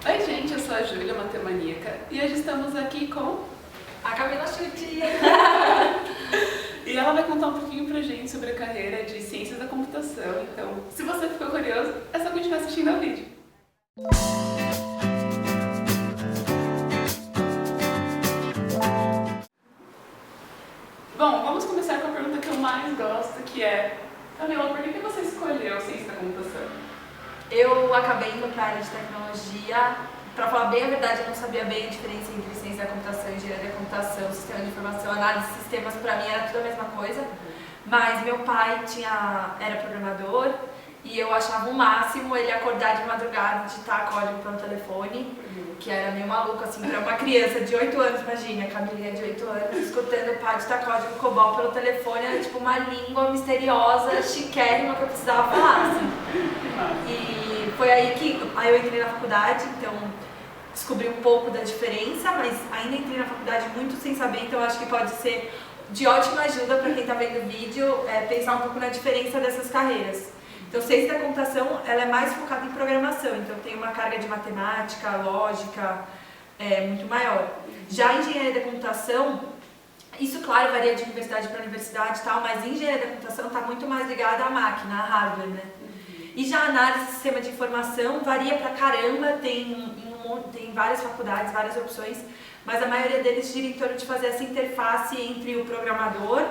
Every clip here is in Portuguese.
Oi gente, eu sou a Júlia, matemaníaca, e hoje estamos aqui com a Camila Chuti. E ela vai contar um pouquinho pra gente sobre a carreira de Ciências da Computação. Então, se você ficou curioso, é só continuar assistindo ao vídeo. Bom, vamos começar com a pergunta que eu mais gosto, que é: Camila, por que você escolheu Ciência da Computação? Eu acabei indo para a área de tecnologia. Para falar bem a verdade, eu não sabia bem a diferença entre ciência da computação, engenharia da computação, sistema de informação, análise de sistemas. Para mim era tudo a mesma coisa. Mas meu pai era programador e eu achava o máximo ele acordar de madrugada, digitar código pelo telefone, que era meio maluco, assim, para uma criança de 8 anos, imagina, a Camilinha de 8 anos, escutando o pai digitar código COBOL pelo telefone, era tipo uma língua misteriosa, chiquérrima, que eu precisava falar, assim. E foi aí eu entrei na faculdade, então descobri um pouco da diferença, mas ainda entrei na faculdade muito sem saber, então acho que pode ser de ótima ajuda para quem está vendo o vídeo pensar um pouco na diferença dessas carreiras. Então, ciência da computação, ela é mais focada em programação, então tem uma carga de matemática, lógica, muito maior. Já a engenharia da computação, isso, claro, varia de universidade para universidade e tal, mas em engenharia da computação está muito mais ligada à máquina, à hardware, né? E já a análise de sistema de informação varia pra caramba, tem várias faculdades, várias opções, mas a maioria deles gira em torno de fazer essa interface entre o programador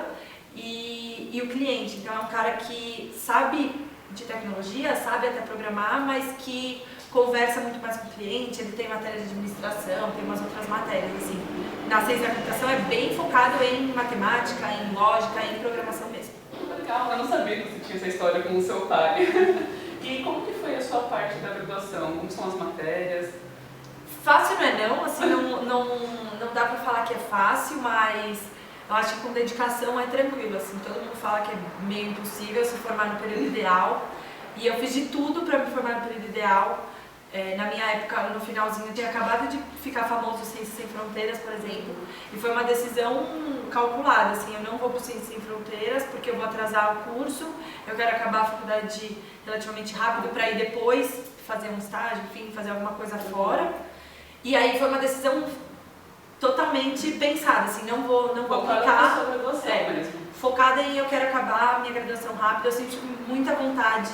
e o cliente. Então é um cara que sabe de tecnologia, sabe até programar, mas que conversa muito mais com o cliente, ele tem matéria de administração, tem umas outras matérias, assim. Na ciência da computação é bem focado em matemática, em lógica, em programação mesmo. Legal, eu não sabia que você tinha essa história com o seu pai. E como que foi a sua parte da graduação? Como são as matérias? Fácil não é não, assim, não dá pra falar que é fácil, mas eu acho que com dedicação é tranquilo, assim, todo mundo fala que é meio impossível se formar no período ideal, e eu fiz de tudo pra me formar no período ideal. Na minha época, no finalzinho, eu tinha acabado de ficar famoso Ciências Sem Fronteiras, por exemplo, e foi uma decisão calculada, assim, eu não vou para Ciências Sem Fronteiras porque eu vou atrasar o curso, eu quero acabar a faculdade relativamente rápido para ir depois fazer um estágio, enfim, fazer alguma coisa fora. E aí foi uma decisão totalmente pensada, assim, não vou aplicar, sobre você mesmo. Focada em eu quero acabar a minha graduação rápido. Eu sempre tive muita vontade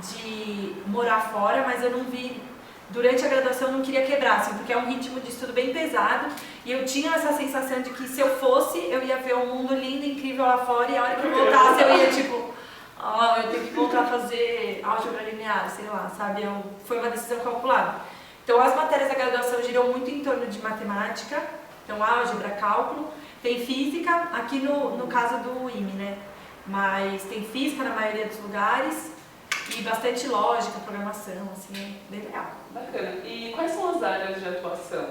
de morar fora, mas eu não vi, durante a graduação eu não queria quebrar, assim, porque é um ritmo de estudo bem pesado e eu tinha essa sensação de que se eu fosse, eu ia ver um mundo lindo, incrível lá fora, e a hora que eu voltasse eu ia tipo, eu tenho que voltar a fazer álgebra linear, sei lá, sabe? Foi uma decisão calculada. Então as matérias da graduação giram muito em torno de matemática, então álgebra, cálculo, tem física, aqui no caso do IME, né? Mas tem física na maioria dos lugares e bastante lógica, programação, assim, é bem legal. Bacana. E quais são as áreas de atuação?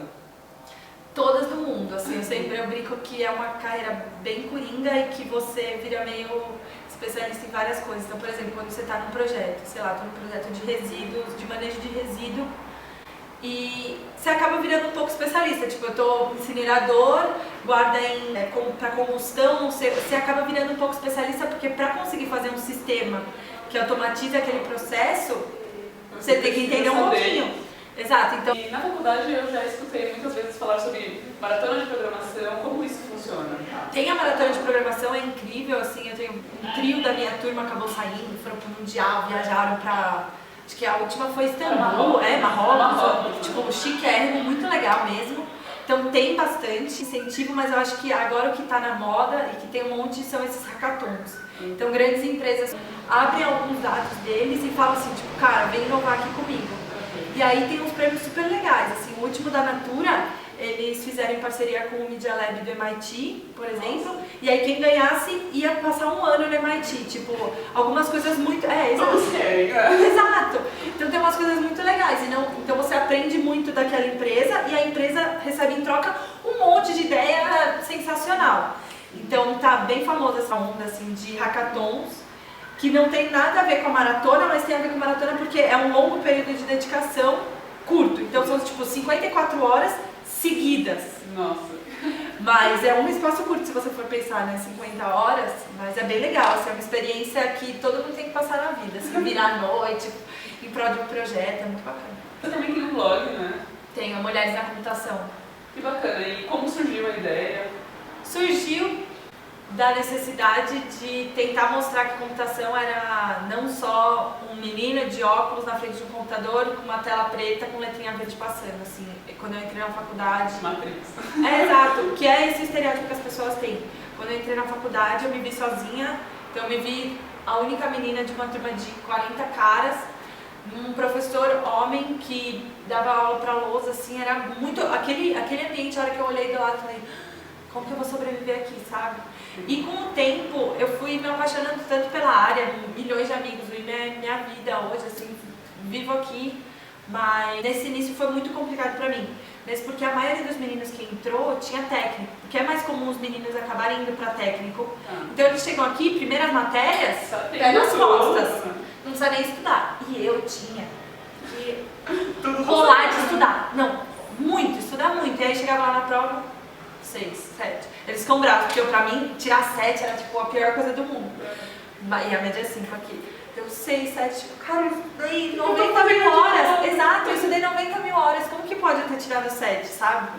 Todas do mundo, assim, eu brinco que é uma carreira bem coringa e que você vira meio especialista em várias coisas. Então, por exemplo, quando você está num projeto, sei lá, estou num projeto de resíduos, de manejo de resíduo, e você acaba virando um pouco especialista, tipo, eu tô incinerador, guarda para combustão, você acaba virando um pouco especialista porque para conseguir fazer um sistema que automatize aquele processo, você tem que entender um pouquinho. Exato, então... E na faculdade eu já escutei muitas vezes falar sobre maratona de programação, como isso funciona? Tem a maratona de programação, é incrível, assim, eu tenho um trio da minha turma acabou saindo, foram pro Mundial, viajaram pra... Acho que a última foi Istambul, Marrocos, tipo, chiquérrimo, muito legal mesmo. Então tem bastante incentivo, mas eu acho que agora o que está na moda e que tem um monte são esses hackathons. Então grandes empresas abrem alguns dados deles e falam assim, tipo, cara, vem inovar aqui comigo. E aí tem uns prêmios super legais, assim, o último da Natura, eles fizeram em parceria com o Media Lab do MIT, por exemplo, e aí quem ganhasse ia passar um ano no MIT, tipo, algumas coisas muito... Exato! Então tem umas coisas muito legais, então você aprende muito daquela empresa e a empresa recebe em troca um monte de ideia sensacional. Então tá bem famosa essa onda, assim, de hackathons, que não tem nada a ver com a maratona, mas tem a ver com a maratona porque é um longo período de dedicação curto. Então são tipo 54 horas seguidas. Nossa. Mas é um espaço curto se você for pensar, né? 50 horas, mas é bem legal, assim, é uma experiência que todo mundo tem que passar na vida, assim, virar à noite, em prol de um projeto, é muito bacana. Você também tem um blog, né? Tenho, Mulheres na Computação. Que bacana. E como surgiu a ideia? Surgiu da necessidade de tentar mostrar que computação era não só um menino de óculos na frente de um computador com uma tela preta com letrinha verde passando, assim, quando eu entrei na faculdade. Matrix. Exato, que é esse estereótipo que as pessoas têm. Quando eu entrei na faculdade eu me vi sozinha, então eu me vi a única menina de uma turma de 40 caras, um professor homem que dava aula pra lousa, assim, era muito... Aquele ambiente, a hora que eu olhei do lado, eu falei, como que eu vou sobreviver aqui, sabe? E com o tempo, eu fui me apaixonando tanto pela área, milhões de amigos, e minha vida hoje, assim, vivo aqui, mas nesse início foi muito complicado pra mim. Mesmo porque a maioria dos meninos que entrou tinha técnico, porque é mais comum os meninos acabarem indo pra técnico. Então eles chegam aqui, primeiras matérias, pé nas costas, não precisa nem estudar. E eu tinha que rolar de estudar. Não, muito, estudar muito. E aí chegava lá na prova, 6, 7. Eles ficam bravos, porque pra mim tirar 7 era tipo a pior coisa do mundo. E a média é 5 aqui. Eu 6, 7, tipo, cara, eu estudei 90 mil horas. Exato, eu estudei 90 mil horas. Como que pode eu ter tirado 7, sabe?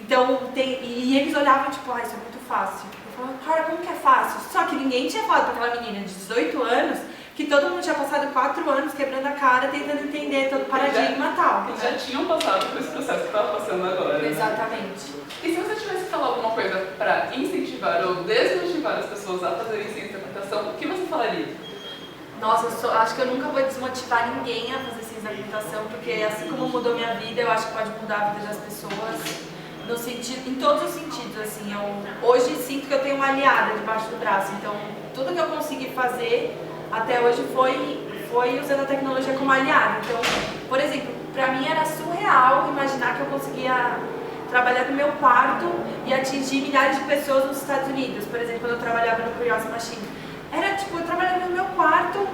Então, e eles olhavam tipo, ah, isso é muito fácil. Eu falava, cara, como que é fácil? Só que ninguém tinha falado pra aquela menina de 18 anos que todo mundo tinha passado 4 anos quebrando a cara, tentando entender todo o paradigma e tal. Eles já tinham passado por esse processo que estava passando agora. Né? Exatamente. E se você tivesse que falar alguma coisa para incentivar ou desmotivar as pessoas a fazerem ciência da computação, o que você falaria? Nossa, acho que eu nunca vou desmotivar ninguém a fazer ciência da computação, porque assim como mudou minha vida, eu acho que pode mudar a vida das pessoas no sentido, em todos os sentidos, assim. Eu hoje sinto que eu tenho uma aliada debaixo do braço, então tudo que eu consegui fazer até hoje foi usando a tecnologia como aliada. Então, por exemplo, pra mim era surreal imaginar que eu conseguia trabalhar no meu quarto e atingir milhares de pessoas nos Estados Unidos. Por exemplo, quando eu trabalhava no Curiosity Machine. Era tipo, eu trabalhava no meu quarto,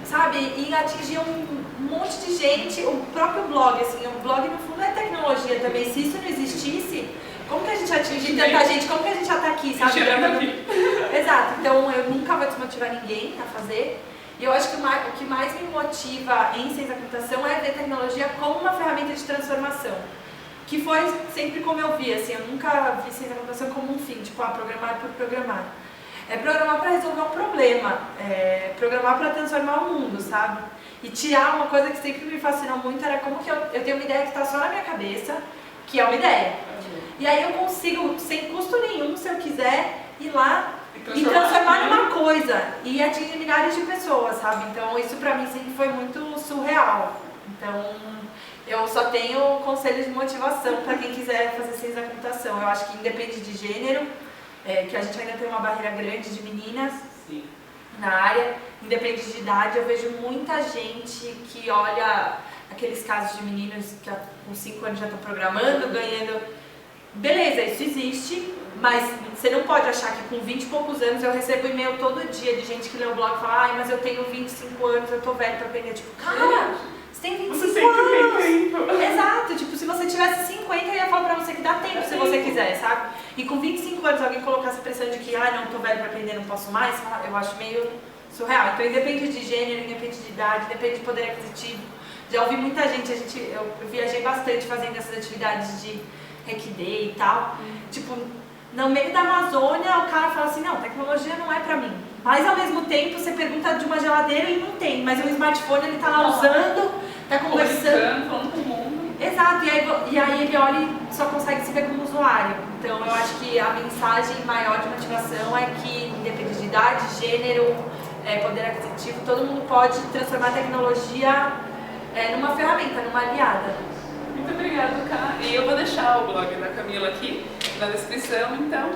sabe, e atingia um monte de gente, o próprio blog, assim, o blog no fundo é tecnologia também. Se isso não existisse, como que a gente atinge tanta gente? Como que a gente já tá aqui, sabe? Exato, então eu nunca vou desmotivar ninguém a fazer. E eu acho que o que mais me motiva em ciência da computação é ver tecnologia como uma ferramenta de transformação. Que foi sempre como eu vi, assim, eu nunca vi ciência da computação como um fim, tipo, programar por programar. É programar para resolver um problema, programar para transformar o mundo, sabe? E tirar uma coisa que sempre me fascinou muito, era como que eu tenho uma ideia que está só na minha cabeça, que é uma ideia. E aí eu consigo, sem custo nenhum, se eu quiser, ir lá e transformar numa coisa e atingir milhares de pessoas, sabe? Então isso pra mim sempre foi muito surreal. Então eu só tenho conselhos de motivação para quem quiser fazer ciência da computação. Eu acho que independe de gênero, que a gente ainda tem uma barreira grande de meninas na área, independe de idade. Eu vejo muita gente que olha aqueles casos de meninos que com 5 anos já estão programando, ganhando. Beleza, isso existe, mas você não pode achar que com 20 e poucos anos eu recebo e-mail todo dia de gente que lê o blog e fala, ai, mas eu tenho 25 anos, eu tô velho pra aprender. Tipo, cara, você tem 25 anos. Exato, tipo, se você tivesse 50, eu ia falar pra você que dá tempo se você quiser, sabe? E com 25 anos alguém colocasse a pressão de que, não, tô velho pra aprender, não posso mais, eu acho meio surreal. Então independe de gênero, independe de idade, depende de poder aquisitivo. Já ouvi muita gente, eu viajei bastante fazendo essas atividades de Hack Day e tal. Tipo, no meio da Amazônia o cara fala assim, não, tecnologia não é pra mim. Mas ao mesmo tempo você pergunta de uma geladeira e não tem, mas o smartphone ele tá lá usando, tá conversando. Falando com o mundo. Exato, e aí ele olha e só consegue se ver como usuário. Então eu acho que a mensagem maior de motivação é que, independente de idade, gênero, poder aquisitivo, todo mundo pode transformar a tecnologia numa ferramenta, numa aliada. Muito obrigada, Ká. E eu vou deixar o blog da Camila aqui na descrição, então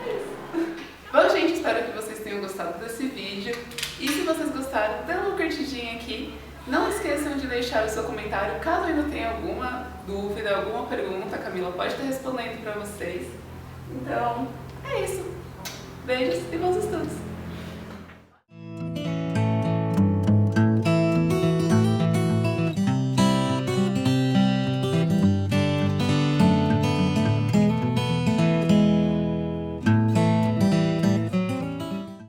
é isso. Bom, gente, espero que vocês tenham gostado desse vídeo. E se vocês gostaram, dê uma curtidinha aqui. Não esqueçam de deixar o seu comentário, caso ainda tenha alguma dúvida, alguma pergunta, a Camila pode estar respondendo para vocês. Então, é isso. Beijos e bons estudos!